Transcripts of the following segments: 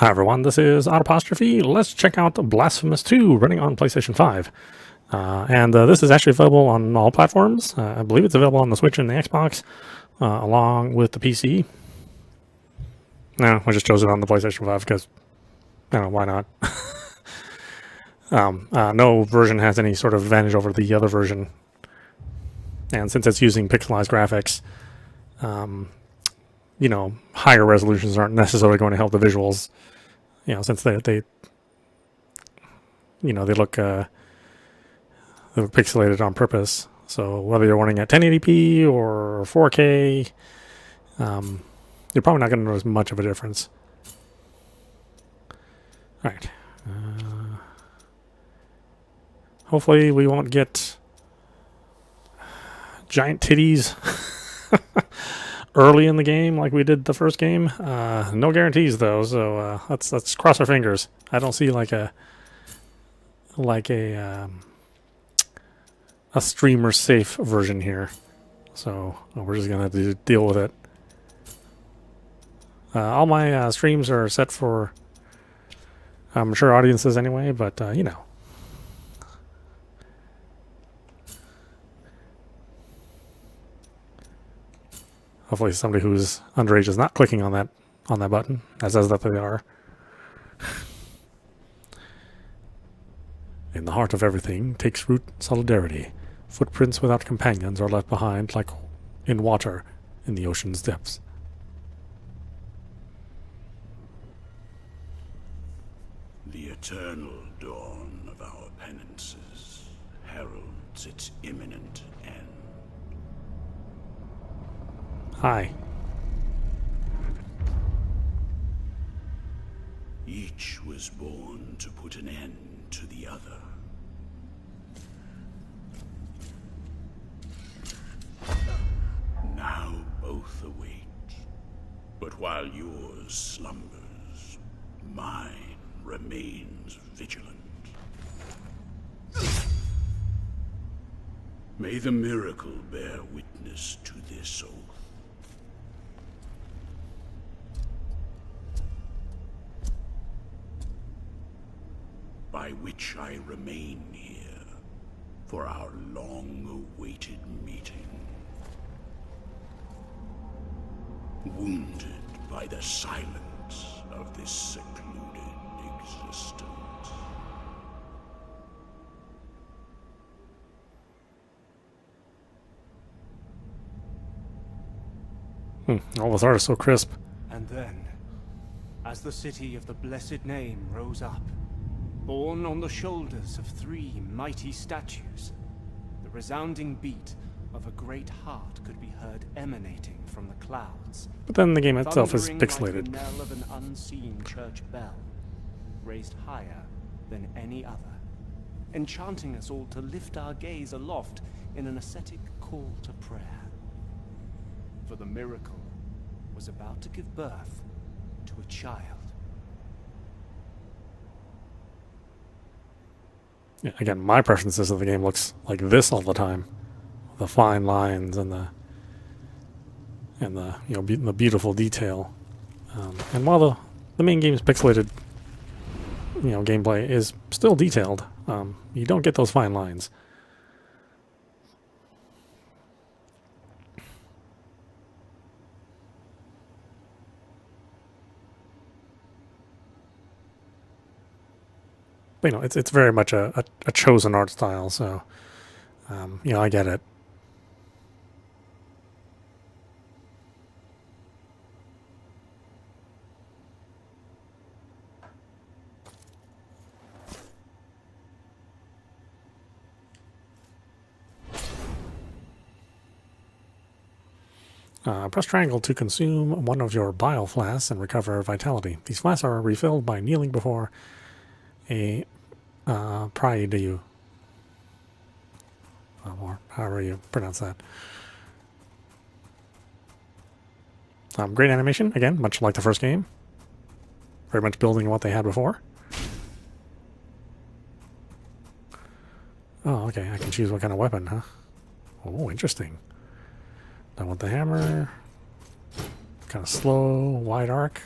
Hi everyone, this is audap. Let's check out Blasphemous 2 running on PlayStation 5. This is actually available on all platforms. I believe it's available on the Switch and the Xbox, along with the PC. No, I just chose it on the PlayStation 5 because, I don't know, why not? No version has any sort of advantage over the other version. And since it's using pixelized graphics, higher resolutions aren't necessarily going to help the visuals. Since they look pixelated on purpose. So whether you're running at 1080p or 4K, you're probably not going to notice much of a difference. All right. Hopefully we won't get giant titties early in the game like we did the first game. No guarantees though, so let's cross our fingers. I don't see like a streamer safe version here, so we're just gonna have to deal with it. All my streams are set for mature audiences anyway, but hopefully somebody who's underage is not clicking on that button, as says that they are. In the heart of everything takes root solidarity. Footprints without companions are left behind like in water in the ocean's depths. The eternal dawn of our penances heralds its imminent end. Hi. Each was born to put an end to the other. Now both await, but while yours slumbers, mine remains vigilant. May the miracle bear witness to this oath. By which I remain here for our long-awaited meeting. Wounded by the silence of this secluded existence. All this art is so crisp. And then, as the city of the blessed name rose up, borne on the shoulders of 3 mighty statues, the resounding beat of a great heart could be heard emanating from the clouds. But then the game itself is Thundering pixelated. like the knell of an unseen church bell, raised higher than any other, enchanting us all to lift our gaze aloft in an ascetic call to prayer. For the miracle was about to give birth to a child. Yeah, again, my preference is that the game looks like this all the time. The fine lines and the the beautiful detail. And while the main game's pixelated, gameplay is still detailed. You don't get those fine lines. But, it's very much a chosen art style, so I get it. Press triangle to consume one of your bile flasks and recover vitality. These flasks are refilled by kneeling before a prie-dieu, or however you pronounce that. Great animation, again, much like the first game. Very much building on what they had before. Oh, okay, I can choose what kind of weapon, huh? Oh, interesting. I want the hammer. Kind of slow, wide arc.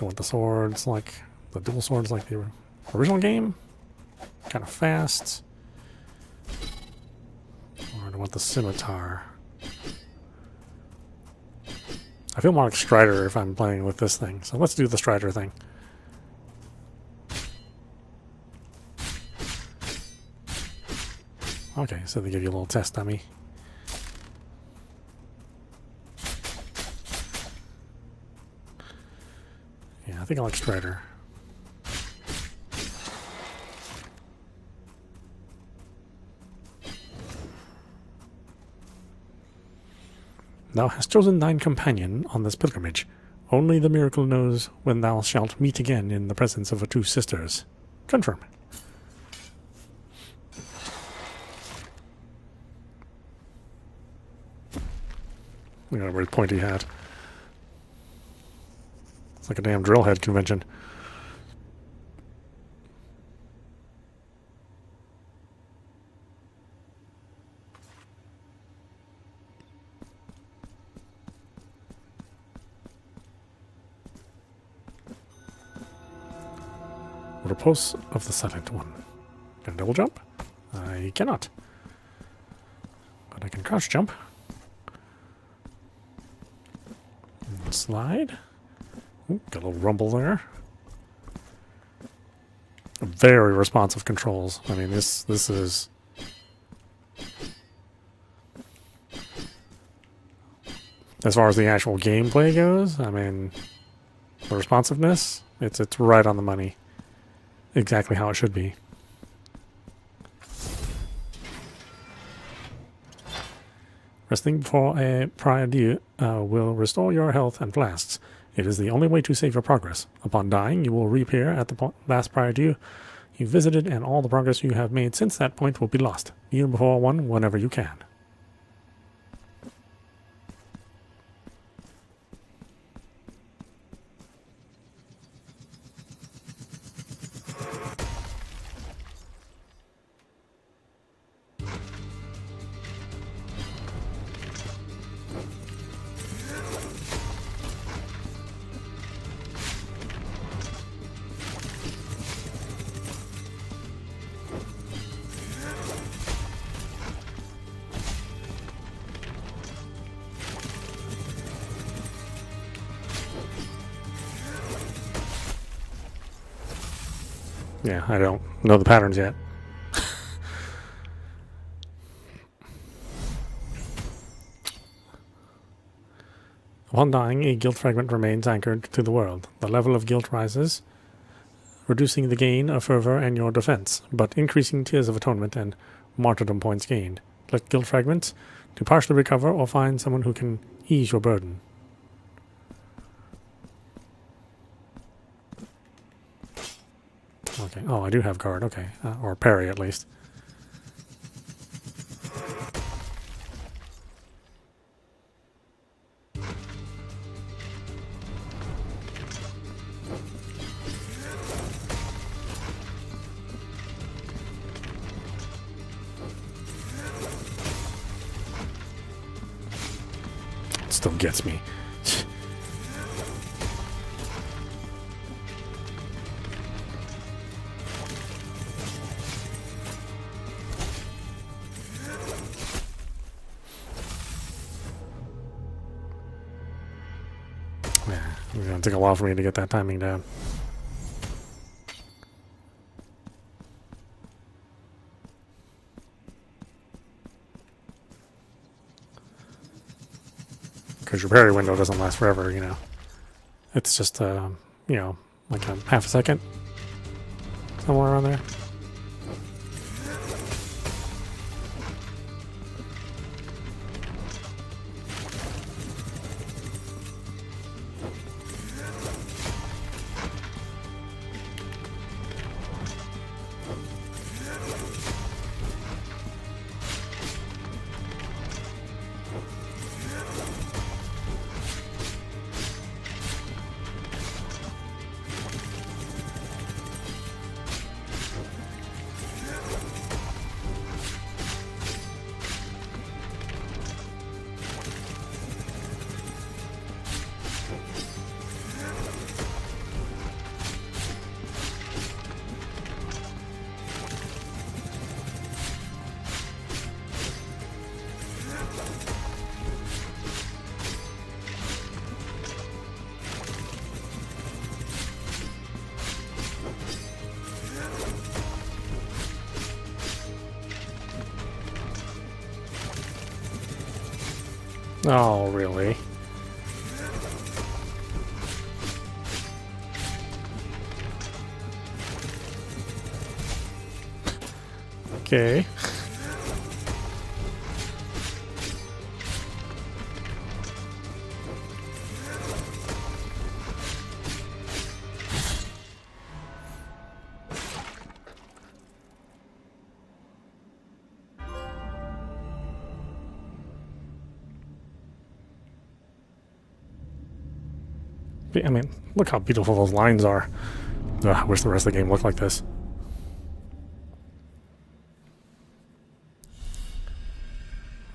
I want the swords like the dual swords like the original game. Kind of fast. Or do I want the scimitar? I feel more like Strider if I'm playing with this thing. So let's do the Strider thing. Okay, so they give you a little test dummy. Yeah, I think I like Strider. Thou hast chosen thine companion on this pilgrimage. Only the miracle knows when thou shalt meet again in the presence of her two sisters. Confirm. Look at that weird pointy hat. It's like a damn drill head convention. Repose of the Silent One. Can I double jump? I cannot. But I can crouch jump. And slide. Ooh, got a little rumble there. Very responsive controls. I mean, this is... As far as the actual gameplay goes, I mean, the responsiveness, it's right on the money. Exactly how it should be. Resting before a prior due will restore your health and flasks. It is the only way to save your progress. Upon dying, you will reappear at the last prior due you visited, and all the progress you have made since that point will be lost. Kneel before one whenever you can. Yeah, I don't know the patterns yet. Upon dying, a guilt fragment remains anchored to the world. The level of guilt rises, reducing the gain of fervor and your defense, but increasing tears of atonement and martyrdom points gained. Collect guilt fragments to partially recover or find someone who can ease your burden. Okay. Oh, I do have guard. Okay. Or parry, at least. It still gets me. It's going to take a while for me to get that timing down. Because your parry window doesn't last forever, you know. It's just, you know, like a half a second. Somewhere around there. Oh, really? Okay. I mean, look how beautiful those lines are. Ugh, I wish the rest of the game looked like this.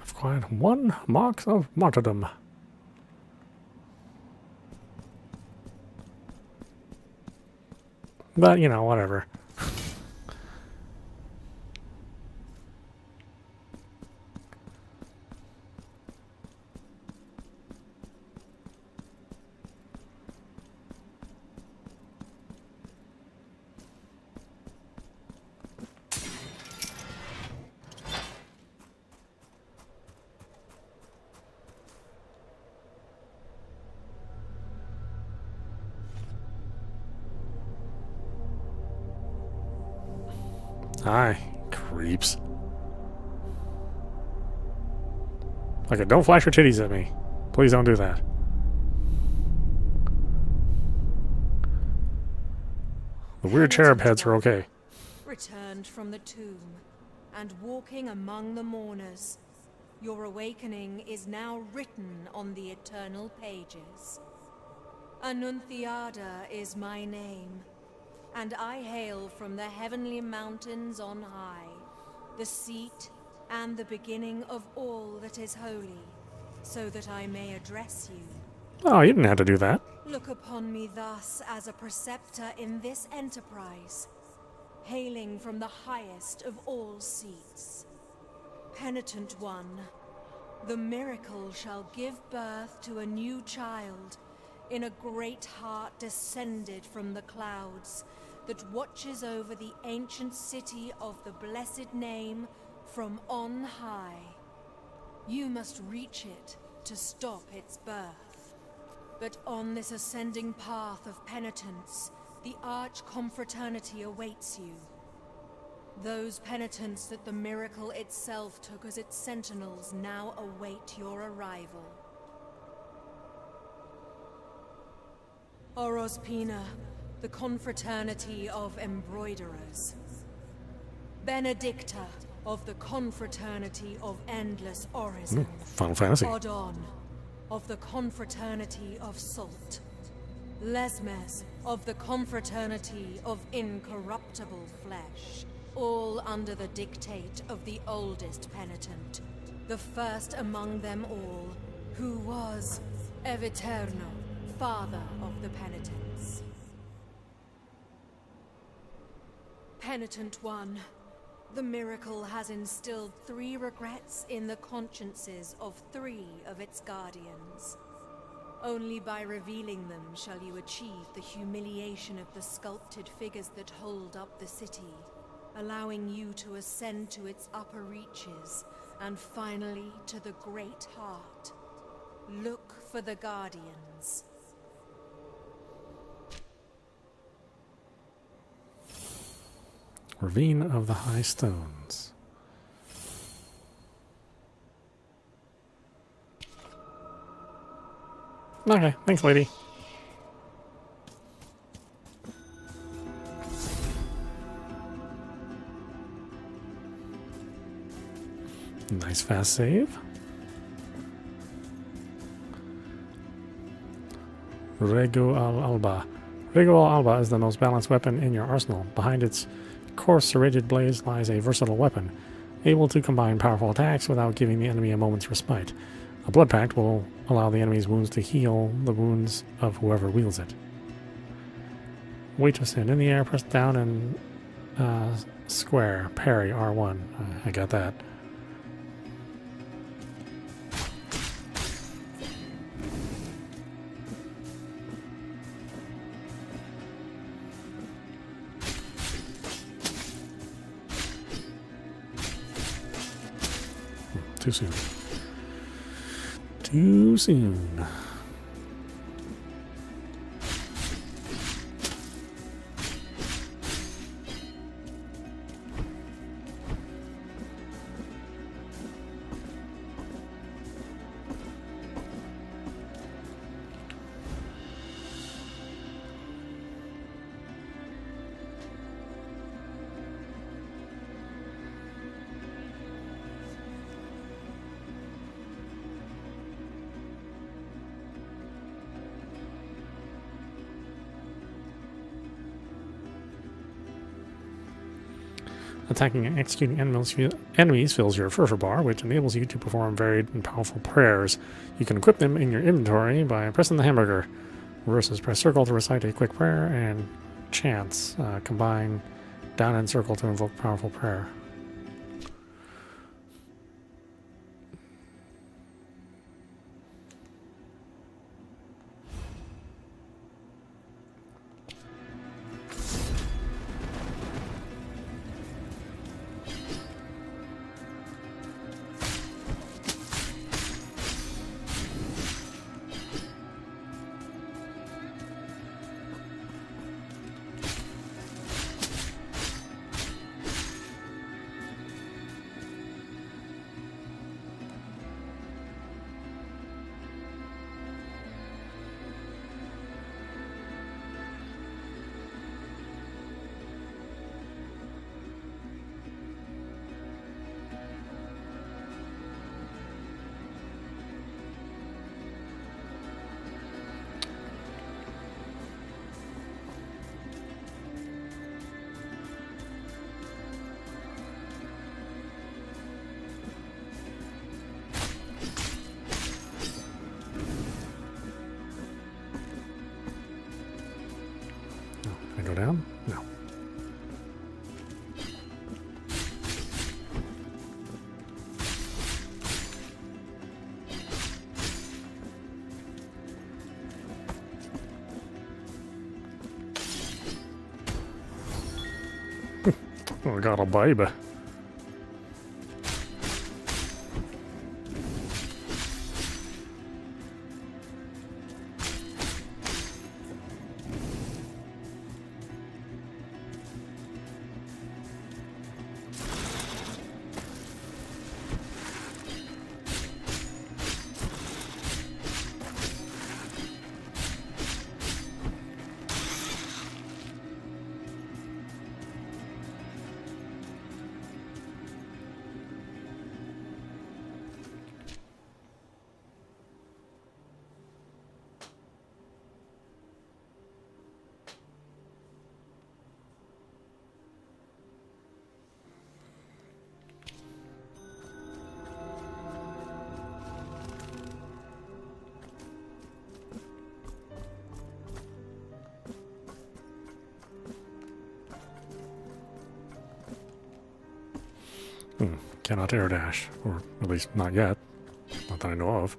I've acquired 1 mark of martyrdom. But, you know, whatever. Hi, creeps. Okay, don't flash your titties at me. Please don't do that. The weird cherub heads are okay. Returned from the tomb and walking among the mourners. Your awakening is now written on the eternal pages. Annunciada is my name, and I hail from the heavenly mountains on high, the seat and the beginning of all that is holy, so that I may address you. Oh, you didn't have to do that. Look upon me thus as a preceptor in this enterprise, hailing from the highest of all seats. Penitent One, the miracle shall give birth to a new child in a great heart descended from the clouds that watches over the ancient city of the blessed name from on high. You must reach it to stop its birth. But on this ascending path of penitence, the arch-confraternity awaits you. Those penitents that the miracle itself took as its sentinels now await your arrival. Orospina, the confraternity of embroiderers. Benedicta, of the confraternity of endless orisons. Final Fantasy. Odon, of the confraternity of salt. Lesmes, of the confraternity of incorruptible flesh. All under the dictate of the oldest penitent, the first among them all, who was Eviterno, father of the penitents. Penitent One, the miracle has instilled 3 regrets in the consciences of 3 of its guardians. Only by revealing them shall you achieve the humiliation of the sculpted figures that hold up the city, allowing you to ascend to its upper reaches, and finally to the Great Heart. Look for the Guardians. Ravine of the High Stones. Okay, thanks, lady. Nice fast save. Rego al Alba. Rego al Alba is the most balanced weapon in your arsenal. Behind its coarse serrated blades lies a versatile weapon, able to combine powerful attacks without giving the enemy a moment's respite. A blood pact will allow the enemy's wounds to heal the wounds of whoever wields it. Wait to stand in the air, press down and square, parry, R1. I got that. Too soon. too soon. Attacking and executing enemies fills your fervor bar, which enables you to perform varied and powerful prayers. You can equip them in your inventory by pressing the hamburger. Versus press circle to recite a quick prayer, and chants. Combine down and circle to invoke powerful prayer. Go down? No. Oh, I got a baby. Cannot air dash, or at least not yet. Not that I know of.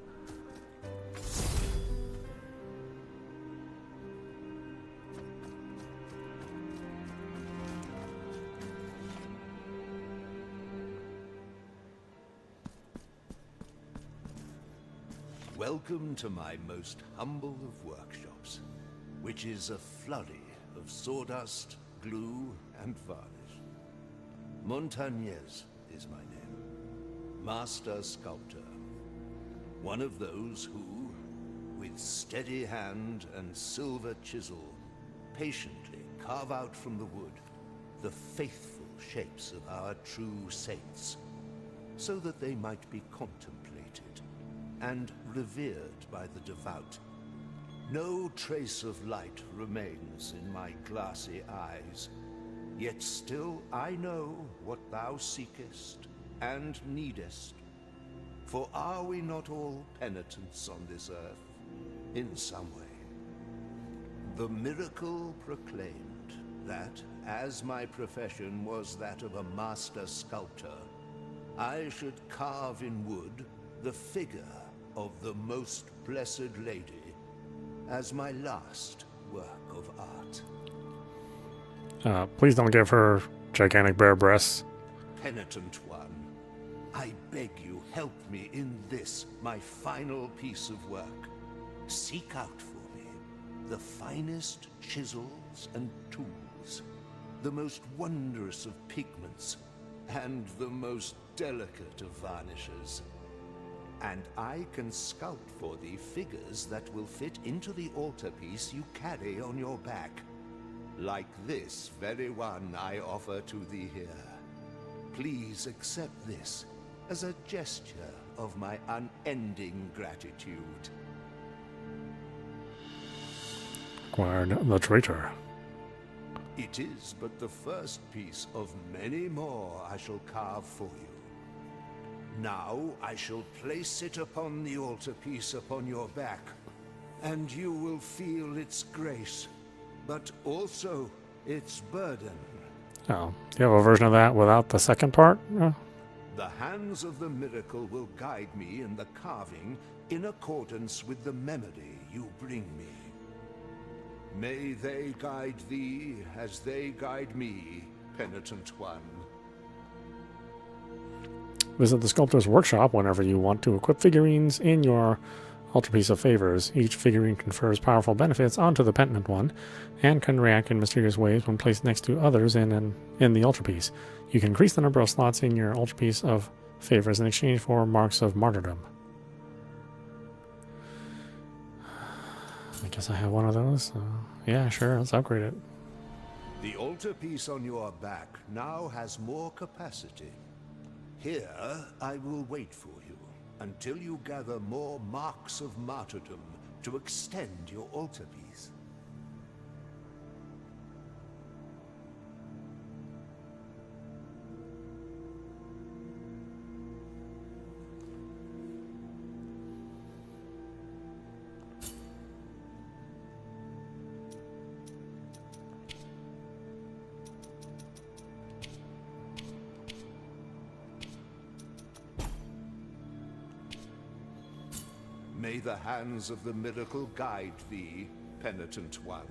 Welcome to my most humble of workshops, which is a flurry of sawdust, glue, and varnish. Montagnez is my name. Master Sculptor. One of those who, with steady hand and silver chisel, patiently carve out from the wood the faithful shapes of our true saints, so that they might be contemplated and revered by the devout. No trace of light remains in my glassy eyes, yet still I know what thou seekest and needest. For are we not all penitents on this earth, in some way? The miracle proclaimed that, as my profession was that of a master sculptor, I should carve in wood the figure of the Most Blessed Lady as my last work of art. Please don't give her gigantic bare breasts. Penitent One, I beg you, help me in this, my final piece of work. Seek out for me the finest chisels and tools, the most wondrous of pigments, and the most delicate of varnishes. And I can sculpt for thee figures that will fit into the altarpiece you carry on your back. Like this very one I offer to thee here. Please accept this as a gesture of my unending gratitude. Acquired the traitor. It is but the first piece of many more I shall carve for you. Now I shall place it upon the altarpiece upon your back, and you will feel its grace, but also its burden. Oh, do you have a version of that without the second part? The hands of the miracle will guide me in the carving in accordance with the memory you bring me. May they guide thee as they guide me, Penitent One. Visit the Sculptor's Workshop whenever you want to equip figurines in your Altarpiece of Favors. Each figurine confers powerful benefits onto the Penitent One and can react in mysterious ways when placed next to others in the Altarpiece. You can increase the number of slots in your Altarpiece of Favors in exchange for marks of martyrdom. I guess I have one of those. Yeah, sure, let's upgrade it. The altarpiece on your back now has more capacity. Here, I will wait for you until you gather more marks of martyrdom to extend your altarpiece. May the hands of the miracle guide thee, Penitent One.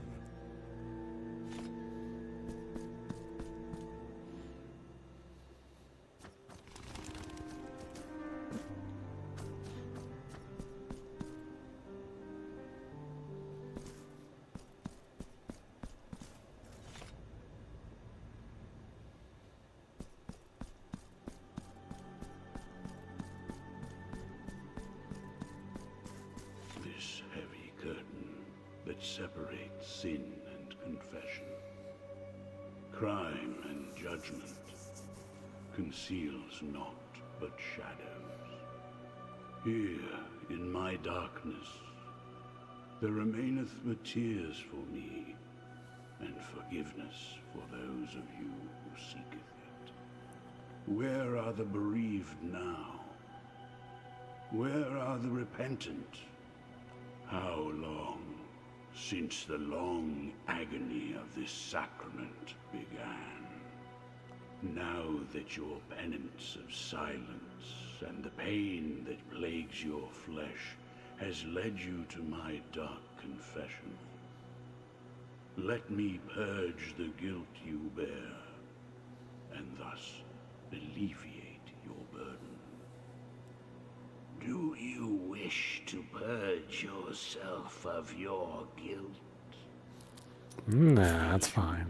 Separates sin and confession, crime and judgment, conceals naught but shadows. Here, in my darkness, there remaineth but tears for me, and forgiveness for those of you who seeketh it. Where are the bereaved now? Where are the repentant? How long since the long agony of this sacrament began? Now that your penance of silence and the pain that plagues your flesh has led you to my dark confession, let me purge the guilt you bear, and thus alleviate your burden. Do you wish to purge yourself of your guilt? Nah, that's fine.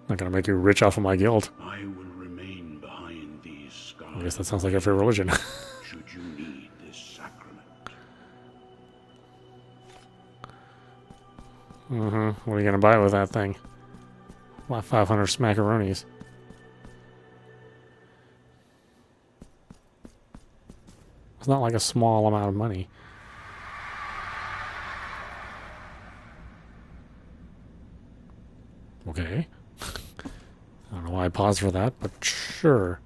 Not gonna make you rich off of my guilt. I will remain behind these scars. I guess that sounds like every religion. Should you need this sacrament? What are you gonna buy with that thing? What, 500 smackaroonies? It's not like a small amount of money. Okay. I don't know why I paused for that, but sure.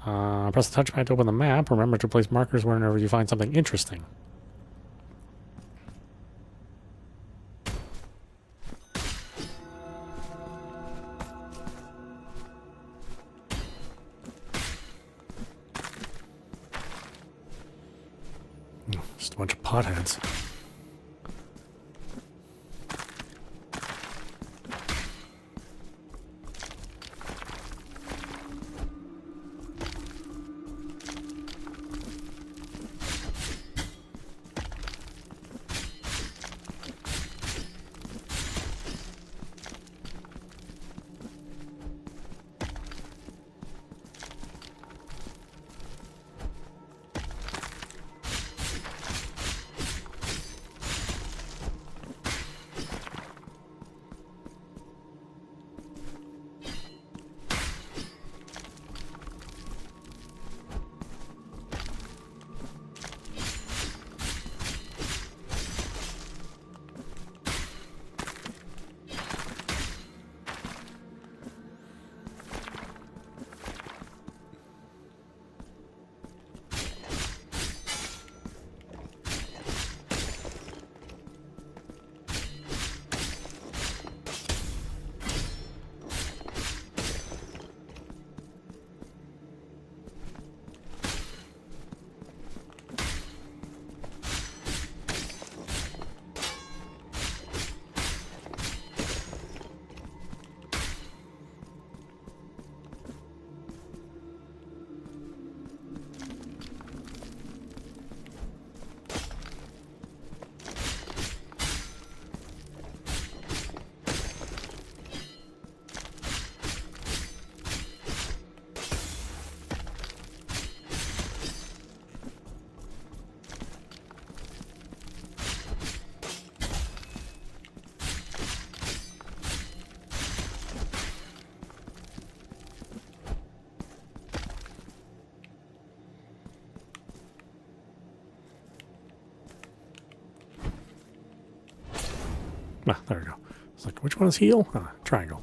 Press the touchpad to open the map. Remember to place markers whenever you find something interesting. Just a bunch of potheads. Ah, there we go. It's like, which one is heal? Ah, triangle.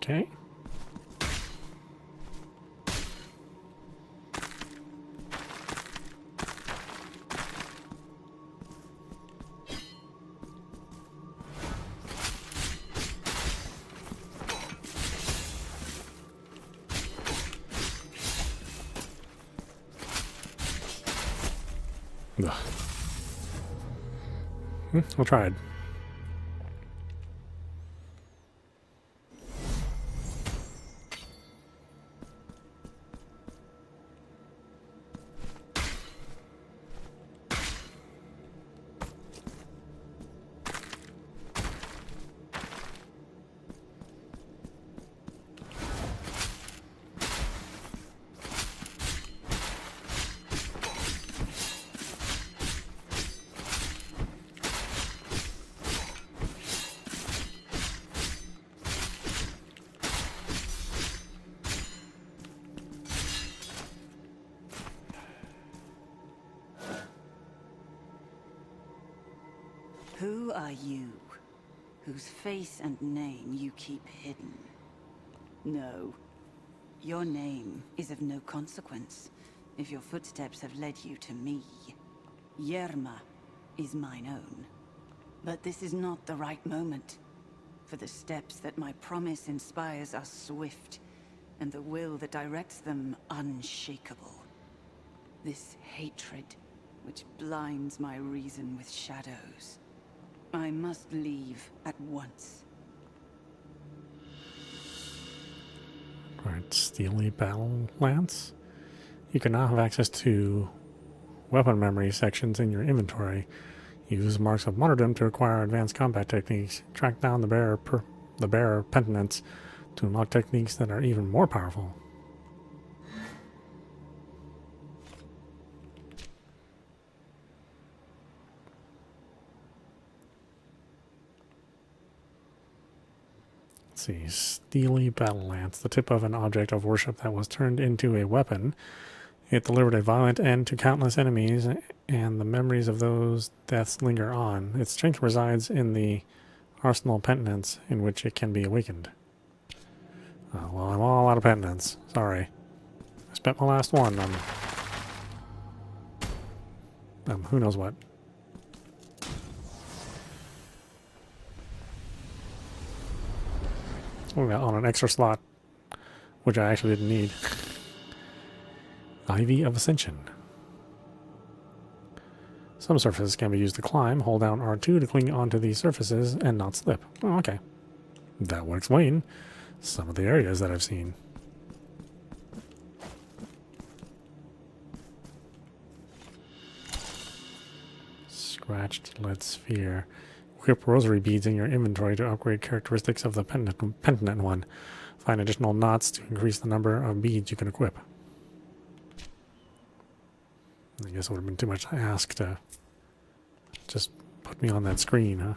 Okay. Ugh. I tried. Who are you, whose face and name you keep hidden? No, your name is of no consequence if your footsteps have led you to me. Yerma is mine own. But this is not the right moment, for the steps that my promise inspires are swift, and the will that directs them unshakable. This hatred, which blinds my reason with shadows. I must leave at once. Alright, Steely Battle Lance. You can now have access to weapon memory sections in your inventory. Use marks of martyrdom to acquire advanced combat techniques. Track down the bearer penitents to unlock techniques that are even more powerful. Let's see, Steely Battle Lance, the tip of an object of worship that was turned into a weapon. It delivered a violent end to countless enemies, and the memories of those deaths linger on. Its strength resides in the arsenal penitence in which it can be awakened. Well, I'm all out of penitence. Sorry. I spent my last one on who knows what. On an extra slot, which I actually didn't need. Ivy of Ascension. Some surfaces can be used to climb. Hold down R2 to cling onto these surfaces and not slip. Oh, okay. That would explain some of the areas that I've seen. Scratched lead sphere. Equip rosary beads in your inventory to upgrade characteristics of the Penitent One. Find additional knots to increase the number of beads you can equip. I guess it would have been too much to ask to just put me on that screen, huh?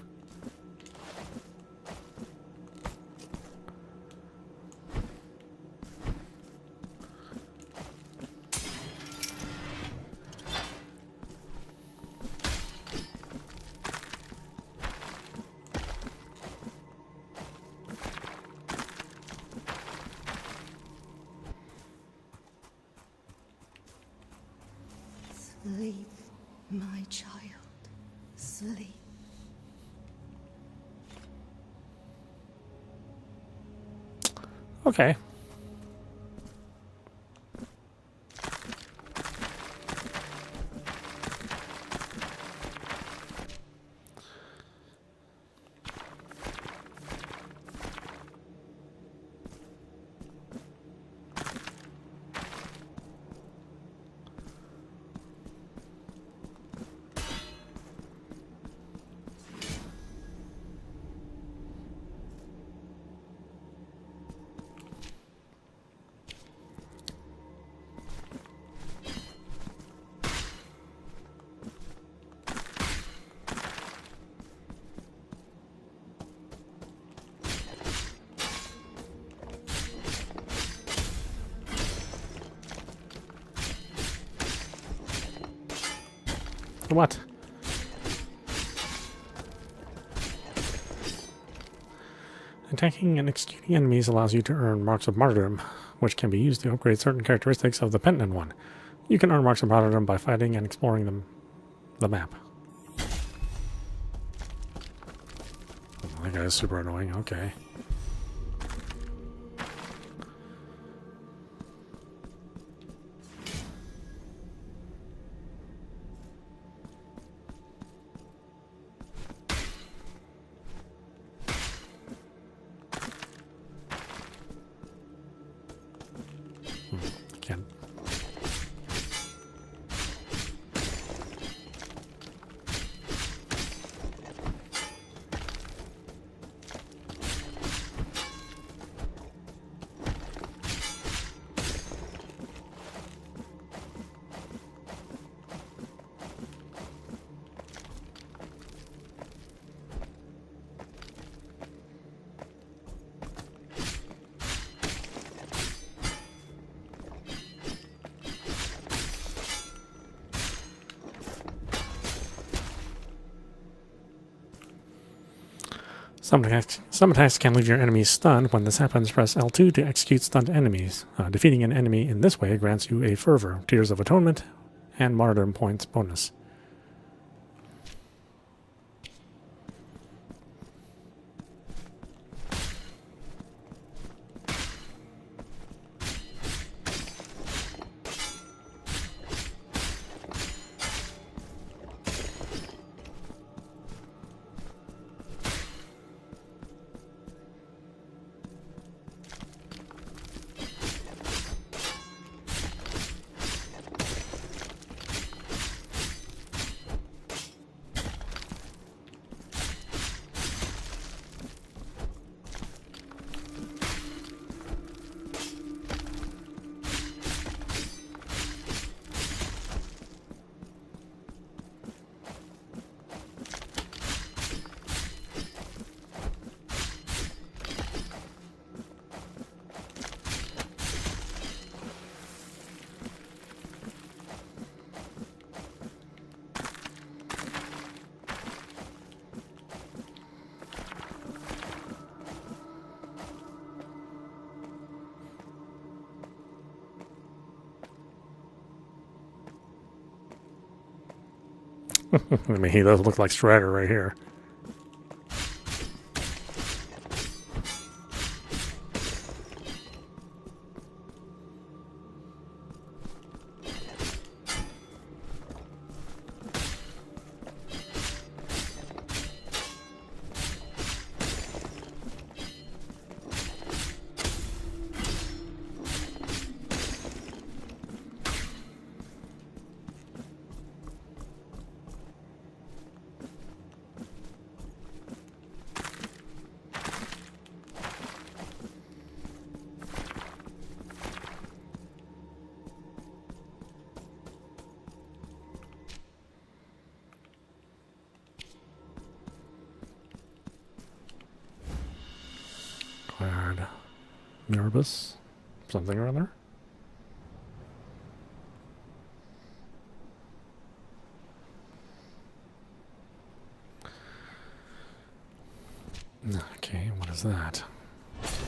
Sleep, my child. Sleep. Okay. What? Attacking and executing enemies allows you to earn marks of martyrdom, which can be used to upgrade certain characteristics of the Penitent One. You can earn marks of martyrdom by fighting and exploring the map. Oh, that guy is super annoying. Okay. Can't. Some attacks can leave your enemies stunned. When this happens, press L2 to execute stunned enemies. Defeating an enemy in this way grants you a Fervor, Tears of Atonement, and Martyrdom points bonus. I mean, he does look like Strider right here. Acquired Mirabus, something or other. Okay, what is that? Let's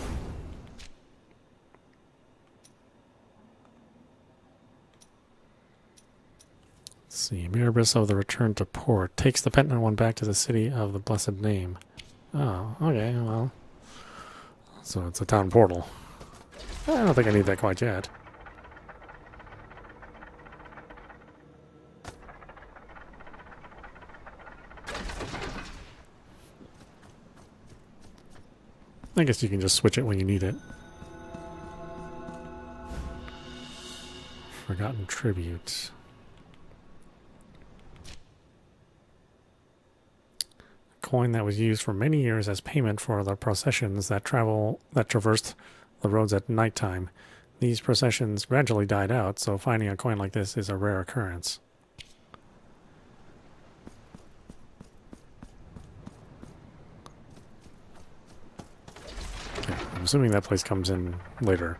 see. Mirabus of the Return to Port takes the Penitent One back to the city of the Blessed Name. Oh, okay, well. So it's a town portal. I don't think I need that quite yet. I guess you can just switch it when you need it. Forgotten tribute. A coin that was used for many years as payment for the processions that traversed the roads at nighttime. These processions gradually died out, so finding a coin like this is a rare occurrence. Okay, I'm assuming that place comes in later.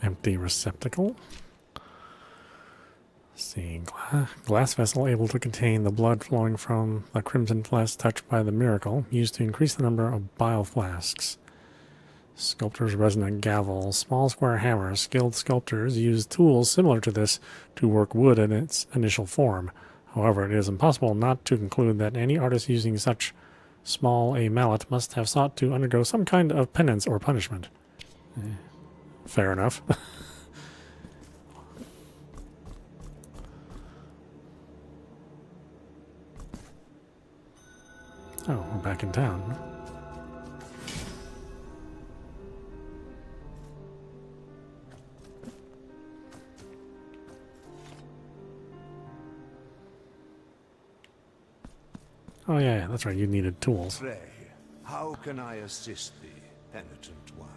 Empty receptacle. See, glass vessel able to contain the blood flowing from the crimson flesh touched by the miracle, used to increase the number of bile flasks. Sculptor's resonant gavel. Small square hammer. Skilled sculptors use tools similar to this to work wood in its initial form. However, it is impossible not to conclude that any artist using such small a mallet must have sought to undergo some kind of penance or punishment. Fair enough. Oh, we're back in town. Oh yeah, that's right, you needed tools. Pray, how can I assist thee, Penitent One?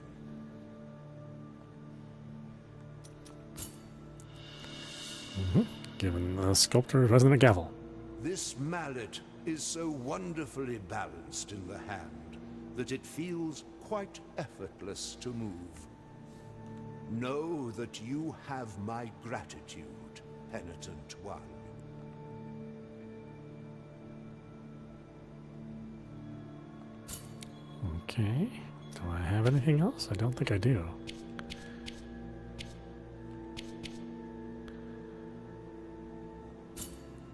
Given the sculptor resonant gavel. This mallet is so wonderfully balanced in the hand that it feels quite effortless to move. Know that you have my gratitude, Penitent One. Okay. Do I have anything else? I don't think I do.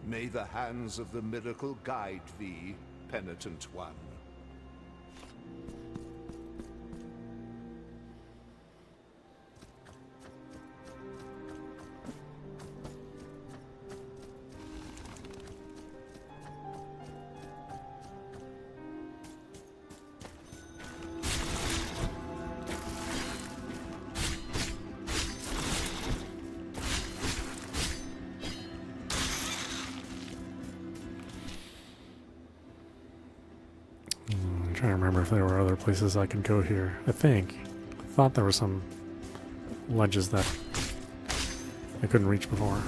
May the hands of the miracle guide thee, Penitent One. I'm trying to remember if there were other places I could go here. I thought there were some ledges that I couldn't reach before.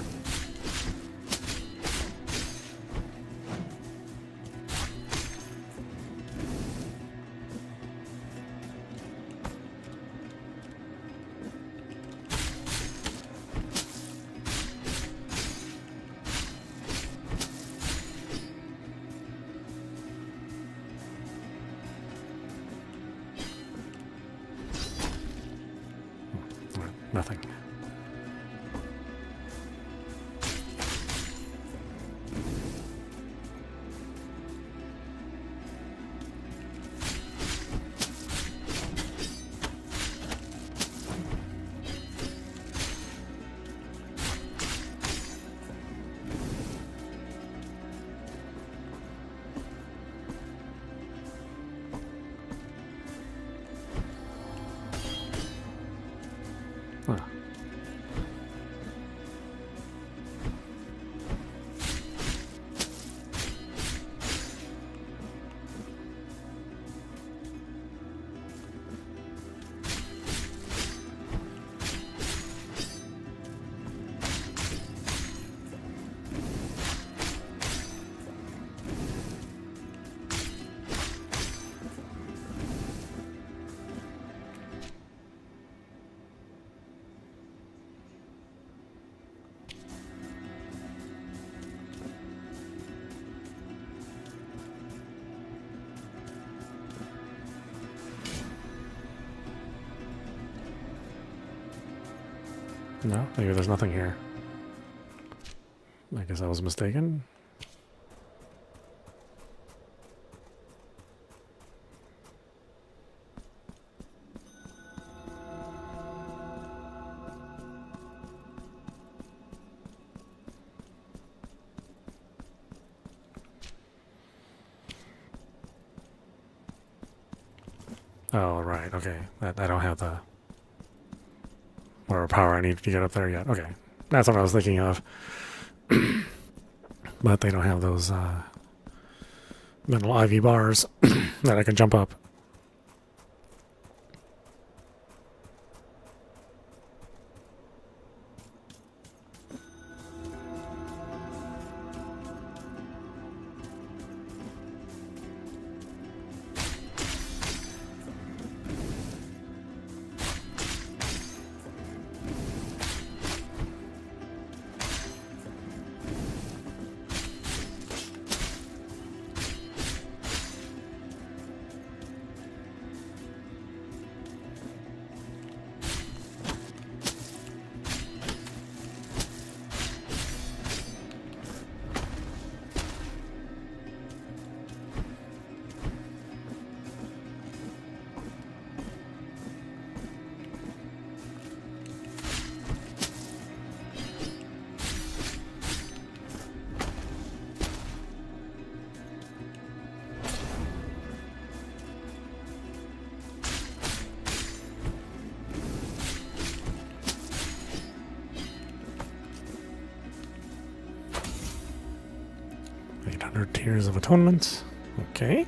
Nothing. No, maybe there's nothing here. I guess I was mistaken. Oh, right, okay. I don't have the whatever power I need to get up there yet. Okay, that's what I was thinking of. But they don't have those metal ivy bars that I can jump up. Tears of Atonement. Okay.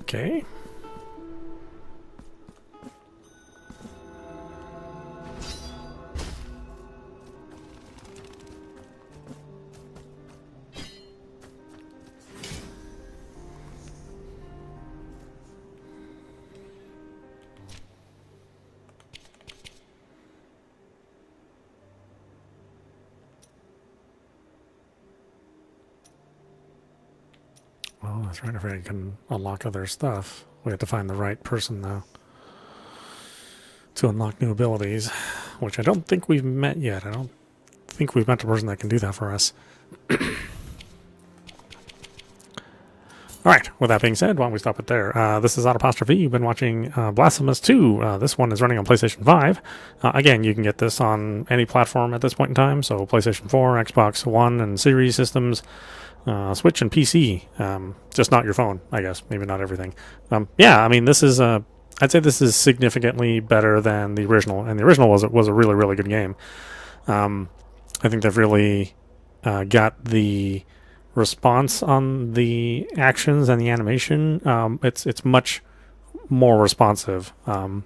Okay. Well, that's right. If I can unlock other stuff, we have to find the right person, though, to unlock new abilities, which I don't think we've met yet. I don't think we've met the person that can do that for us. All right, with that being said, why don't we stop it there? This is audap. You've been watching Blasphemous 2. This one is running on PlayStation 5. Again, you can get this on any platform at this point in time, so PlayStation 4, Xbox One, and Series systems, Switch, and PC. Just not your phone, I guess. Maybe not everything. Yeah, I mean, this is... I'd say this is significantly better than the original, and the original was a really, really good game. I think they've really got the response on the actions and the animation. It's much more responsive.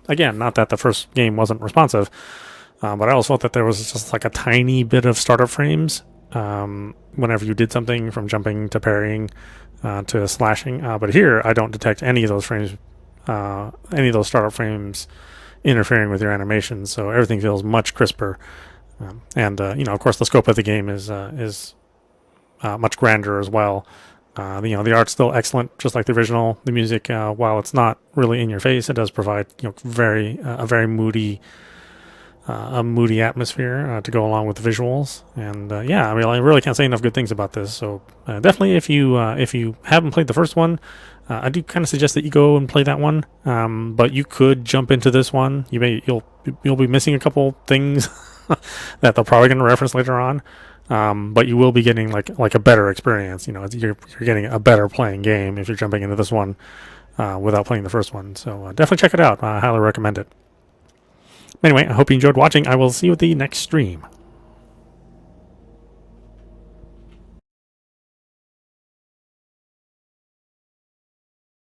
Again, not that the first game wasn't responsive, but I also felt that there was just like a tiny bit of startup frames whenever you did something, from jumping to parrying to slashing. But here, I don't detect any of those frames, any of those startup frames interfering with your animation, so everything feels much crisper. And of course, the scope of the game is much grander as well. The art's still excellent, just like the original. The music, while it's not really in your face, it does provide a very moody atmosphere to go along with the visuals. And yeah, I mean, I really can't say enough good things about this. So definitely, if you haven't played the first one, I do kind of suggest that you go and play that one. But you could jump into this one. You'll be missing a couple things that they're probably going to reference later on. But you will be getting like a better experience. You're getting a better playing game if you're jumping into this one without playing the first one. So definitely check it out. I highly recommend it. Anyway, I hope you enjoyed watching. I will see you at the next stream.